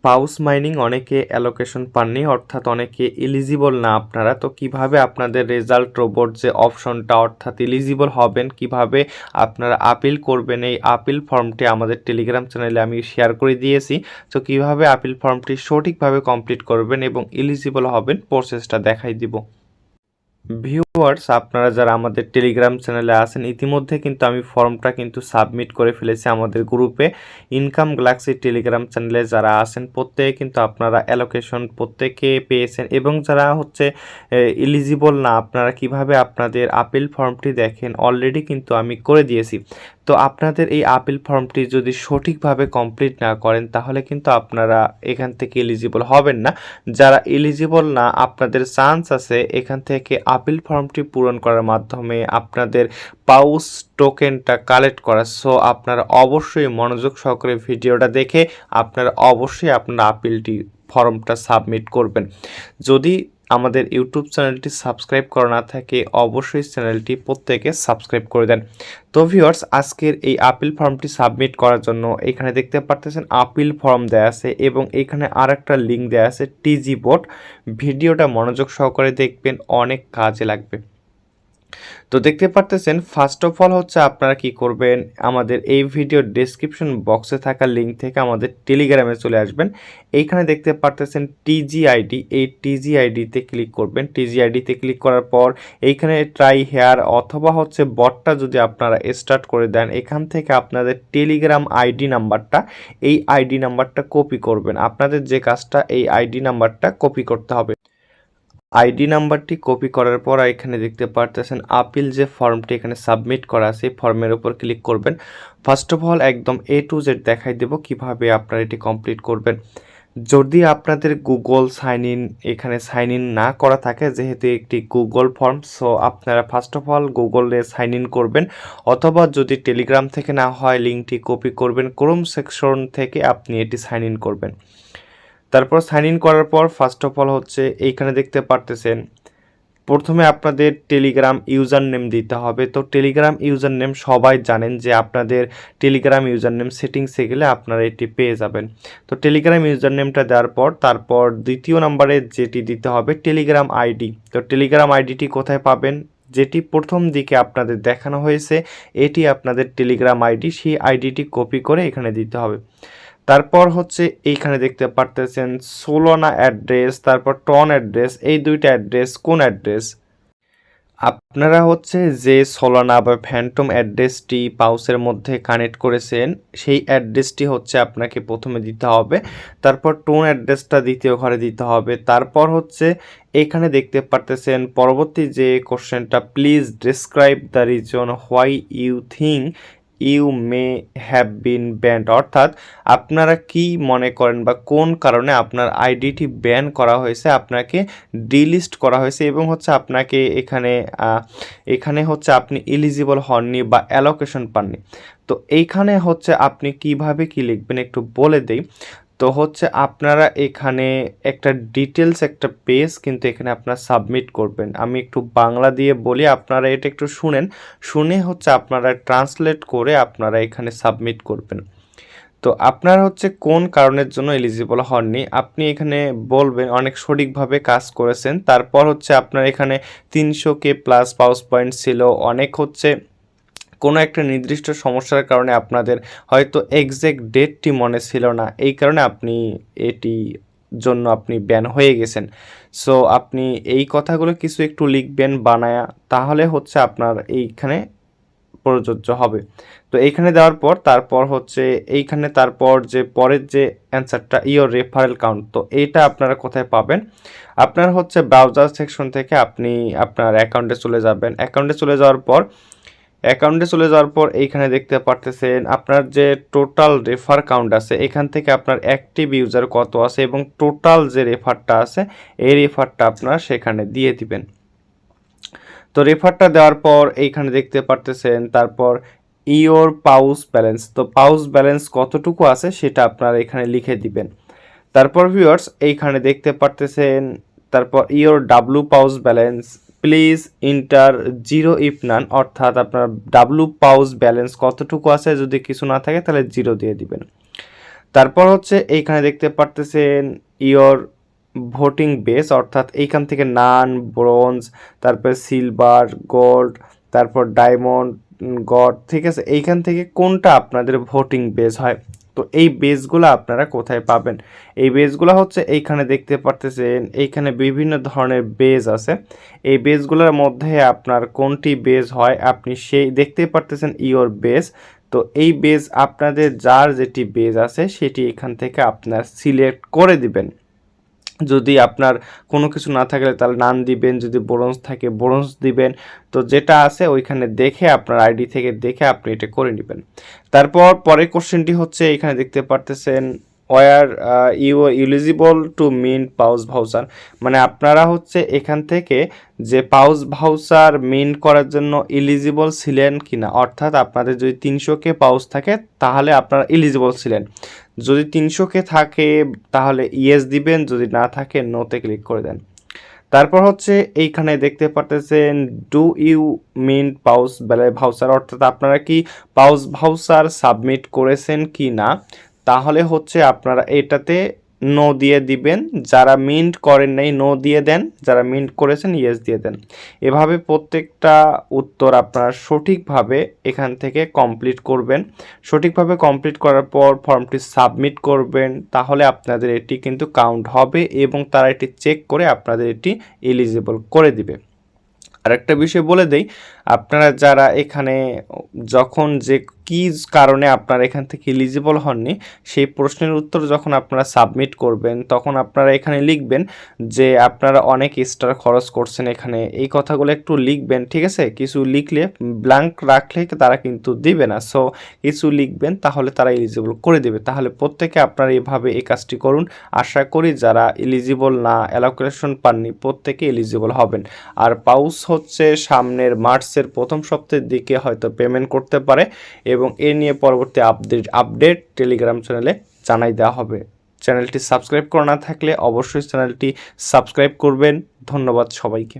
পাউস mining অনেকে allocation পাননি, অর্থাৎ অনেকে এলিজিবল না আপনারা। তো কিভাবে আপনাদের রেজাল্ট রোবট যে অপশনটা অর্থাৎ এলিজিবল হবেন, কিভাবে আপনারা আপিল করবেন, এই আপিল ফর্মটি আমাদের টেলিগ্রাম চ্যানেলে আমি শেয়ার করে দিয়েছি। তো কিভাবে আপিল ফর্মটি সঠিকভাবে কমপ্লিট করবেন এবং এলিজিবল হবেন প্রসেসটা দেখাই দিব। ভিউয়ার্স, আপনারা যারা আমাদের টেলিগ্রাম চ্যানেলে আছেন ইতিমধ্যে কিন্তু আমি ফর্মটা কিন্তু সাবমিট করে ফেলেছি আমাদের গ্রুপে। ইনকাম গ্যালাক্সি টেলিগ্রাম চ্যানেলে যারা আছেন প্রত্যেকে কিন্তু আপনারা অ্যালোকেশন প্রত্যেকে পেয়েছেন, এবং যারা হচ্ছে এলিজিবল না আপনারা কিভাবে আপনাদের আপিল ফর্মটি দেখেন অলরেডি কিন্তু আমি করে দিয়েছি। তো আপনাদের এই আপিল ফর্মটি যদি সঠিকভাবে কমপ্লিট না করেন তাহলে কিন্তু আপনারা এখান থেকে এলিজিবল হবেন না। যারা এলিজিবল না আপনাদের চান্স আছে এখান থেকে আপিল ফর্মটি পূরণ করার মাধ্যমে আপনাদের পাউস টোকেনটা কালেক্ট করা। সো আপনারা অবশ্যই মনোযোগ সহকারে ভিডিওটা দেখে আপনারা অবশ্যই আপনার আপিলটি ফর্মটা সাবমিট করবেন। যদি আমাদের ইউটিউব চ্যানেলটি সাবস্ক্রাইব করা না থাকে অবশ্যই চ্যানেলটি প্রত্যেকে সাবস্ক্রাইব করে দেন। তো ভিউয়ার্স, আজকের এই আপিল ফর্মটি সাবমিট করার জন্য এখানে দেখতে পারতেছেন আপিল ফর্ম দেয়া আছে এবং এখানে আরেকটা লিঙ্ক দেয়া আছে টিজি বোর্ড। ভিডিওটা মনোযোগ সহকারে দেখবেন, অনেক কাজে লাগবে। তো দেখতে পারতেছেন ফার্স্ট অফ অল হচ্ছে আপনারা কি করবেন, আমাদের এই ভিডিওর ডেসক্রিপশন বক্সে থাকা লিঙ্ক থেকে আমাদের টেলিগ্রামে চলে আসবেন। এইখানে দেখতে পারতেছেন টিজিআইডি, এই টিজিআইডিতে ক্লিক করবেন। টিজিআইডিতে ক্লিক করার পর এইখানে ট্রাই হেয়ার অথবা হচ্ছে বটটা যদি আপনারা স্টার্ট করে দেন, এখান থেকে আপনাদের টেলিগ্রাম আইডি নাম্বারটা, এই আইডি নাম্বারটা কপি করবেন। আপনাদের যে কাজটা এই আইডি নাম্বারটা কপি করতে হবে। আইডি নাম্বারটি কপি করার পর এখানে দেখতে পারতেছেন আপিল যে ফর্মটি এখানে সাবমিট করা আছে ফর্মের উপর ক্লিক করবেন। ফার্স্ট অফ অল একদম A to Z দেখাই দেব কিভাবে আপনারা এটি কমপ্লিট করবেন। যদি আপনাদের গুগল সাইন ইন এখানে সাইন ইন না করা থাকে, যেহেতু একটি গুগল ফর্ম, সো আপনারা ফার্স্ট অফ অল গুগলে সাইন ইন করবেন, অথবা যদি টেলিগ্রাম থেকে না হয় লিঙ্কটি কপি করবেন, ক্রোম সেকশন থেকে আপনি এটি সাইন ইন করবেন। তারপর সাইন ইন করার পর ফার্স্ট অফ অল হচ্ছে এইখানে দেখতে পারতেছেন প্রথমে আপনাদের টেলিগ্রাম ইউজার নেম দিতে হবে। তো টেলিগ্রাম ইউজার নেম সবাই জানেন যে আপনাদের টেলিগ্রাম ইউজার নেম সেটিংসে গেলে আপনারা এটি পেয়ে যাবেন। তো টেলিগ্রাম ইউজার নেমটা দেওয়ার পর তারপর দ্বিতীয় নম্বরে যেটি দিতে হবে টেলিগ্রাম আইডি। তো টেলিগ্রাম আইডিটি কোথায় পাবেন, যেটি প্রথম দিকে আপনাদের দেখানো হয়েছে এটি আপনাদের টেলিগ্রাম আইডি, সেই আইডিটি কপি করে এখানে দিতে হবে। তারপর হচ্ছে এইখানে দেখতে পারতেছেন সোলোনা অ্যাড্রেস, তারপর টন অ্যাড্রেস, এই দুইটা অ্যাড্রেস কোন অ্যাড্রেস আপনারা হচ্ছে যে সোলানা বা ফ্যান্টম অ্যাড্রেসটি পাউসের মধ্যে কানেক্ট করেছেন সেই অ্যাড্রেসটি হচ্ছে আপনাকে প্রথমে দিতে হবে। তারপর টোন অ্যাড্রেসটা দ্বিতীয় ঘরে দিতে হবে। তারপর হচ্ছে এখানে দেখতে পারতেছেন পরবর্তী যে কোশ্চেনটা, please describe the reason why you think you may have been banned, অর্থাৎ আপনারা কি মনে করেন বা কোন কারণে আপনার আইডিটি ব্যান করা হয়েছে, আপনাকে ডিলিস্ট করা হয়েছে, এবং হচ্ছে আপনাকে এখানে হচ্ছে আপনি এলিজিবল হননি বা অ্যালোকেশন পাননি। তো এইখানে হচ্ছে আপনি কিভাবে কি লিখবেন একটু বলে দেই। তো হচ্ছে আপনারা এখানে একটা ডিটেলস একটা পেজ কিন্তু এখানে আপনারা সাবমিট করবেন। আমি একটু বাংলা দিয়ে বলি, আপনারা এটা একটু শুনে হচ্ছে আপনারা ট্রান্সলেট করে আপনারা এখানে সাবমিট করবেন। তো আপনার হচ্ছে কোন কারণের জন্য এলিজিবল হননি আপনি এখানে বলবেন, অনেক সঠিকভাবে কাজ করেছেন। তারপর হচ্ছে আপনার এখানে 300K প্লাস পাউস পয়েন্ট ছিল, অনেক হচ্ছে কোনো একটা নির্দিষ্ট সমস্যার কারণে আপনাদের হয়তো এক্স্যাক্ট ডেটটি মনে ছিল না, এই কারণে আপনি এটি জন্য আপনি ব্যান হয়ে গেছেন। সো আপনি এই কথাগুলো কিছু একটু লিখবেন বানায়া, তাহলে হচ্ছে আপনার এইখানে প্রযোজ্য হবে। তো এইখানে দেওয়ার পর তারপর হচ্ছে এইখানে তারপর যে পরের যে অ্যান্সারটা ইওর রেফারেল কাউন্ট, তো এইটা আপনারা কোথায় পাবেন, আপনার হচ্ছে ব্রাউজার সেকশন থেকে আপনি আপনার অ্যাকাউন্টে চলে যাবেন। অ্যাকাউন্টে চলে যাওয়ার পর এইখানে দেখতে পারতেছেন আপনার যে টোটাল রেফার কাউন্ট আছে, এখান থেকে আপনার অ্যাক্টিভ ইউজার কত আছে এবং টোটাল যে রেফারটা আছে এই রেফারটা আপনারা সেখানে দিয়ে দিবেন। তো রেফারটা দেওয়ার পর এইখানে দেখতে পারতেছেন তারপর ইওর পাউস ব্যালেন্স, তো পাউস ব্যালেন্স কতটুকু আছে সেটা আপনারা এখানে লিখে দিবেন। তারপর ভিউয়ার্স এইখানে দেখতে পারতেছেন তারপর your W pause balance, please enter zero if none, অর্থাৎ আপনার ডাব্লু পাউস ব্যালেন্স কতটুকু আছে, যদি কিছু না থাকে তাহলে জিরো দিয়ে দিবেন। তারপর হচ্ছে এইখানে দেখতে পারতেছেন ইওর ভোটিং বেস, অর্থাৎ এইখান থেকে নান, ব্রোঞ্জ, তারপর সিলভার, গোল্ড, তারপর ডায়মন্ড, গড, ঠিক আছে। এইখান থেকে কোনটা আপনাদের ভোটিং বেস হয়, তো এই বেসগুলো আপনারা কোথায় পাবেন? এই বেসগুলো হচ্ছে এইখানে দেখতে পারতেছেন, এইখানে বিভিন্ন ধরনের বেস আছে। এই বেসগুলোর মধ্যে আপনার কোনটি বেস হয় আপনি সেই দেখতে পারতেছেন ইওর বেস। তো এই বেস আপনাদের যার যেটি বেস আছে সেটি এখান থেকে আপনার সিলেক্ট করে দিবেন। যদি আপনার কোনো কিছু না থাকলে তাহলে নান দিবেন, যদি ব্রোঞ্জ থাকে ব্রোঞ্জ দিবেন। তো যেটা আছে ওইখানে দেখে আপনার আইডি থেকে দেখে আপনি এটা করে নেবেন। তারপর পরের কোশ্চেনটি হচ্ছে এখানে দেখতে পারতেছেন were you eligible to mint pause voucher, মানে আপনারা হচ্ছে এখান থেকে যে পাউস ভাউচার মিন্ট করার জন্য এলিজিবল ছিলেন কিনা, অর্থাৎ আপনাদের যদি 300K পাউস থাকে তাহলে আপনারা এলিজিবল ছিলেন। যদি 300K থাকে তাহলে ইয়েস দিবেন, যদি না থাকে নোতে ক্লিক করে দেন। তারপর হচ্ছে এইখানে দেখতে পারতেছেন do you mint pause valley voucher, অর্থাৎ আপনারা কি পাউস ভাউচার সাবমিট করেছেন কি না, তাহলে হচ্ছে আপনারা এটাতে নো দিয়ে দিবেন। যারা মিন্ট করেন নাই নো দিয়ে দেন, যারা মিন্ট করেছেন ইয়েস দিয়ে দেন। এভাবে প্রত্যেকটা উত্তর আপনারা সঠিকভাবে এখান থেকে কমপ্লিট করবেন। সঠিকভাবে কমপ্লিট করার পর ফর্মটি সাবমিট করবেন, তাহলে আপনাদের এটি কিন্তু কাউন্ট হবে এবং তারা এটি চেক করে আপনাদের এটি এলিজিবল করে দিবে। আরেকটা বিষয় বলে দেই, আপনারা যারা এখানে যখন যে কী কারণে আপনারা এখান থেকে এলিজিবল হননি সেই প্রশ্নের উত্তর যখন আপনারা সাবমিট করবেন তখন আপনারা এখানে লিখবেন যে আপনারা অনেক স্টার খরচ করছেন, এখানে এই কথাগুলো একটু লিখবেন, ঠিক আছে। কিছু লিখলে ব্ল্যাঙ্ক রাখলে তারা কিন্তু দিবে না, সো কিছু লিখবেন তাহলে তারা এলিজিবল করে দেবে। তাহলে প্রত্যেকে আপনারা এভাবে এই কাজটি করুন। আশা করি যারা এলিজিবল না অ্যালোকেশন পাননি প্রত্যেকে এলিজিবল হবেন। আর পাউস হচ্ছে সামনের মার্চের প্রথম সপ্তাহের দিকে হয়তো পেমেন্ট করতে পারে এবং এ নিয়ে পরবর্তী আপডেট টেলিগ্রাম চ্যানেলে জানাই দেওয়া হবে। চ্যানেলটি সাবস্ক্রাইব করা না থাকলে অবশ্যই চ্যানেলটি সাবস্ক্রাইব করবেন। ধন্যবাদ সবাইকে।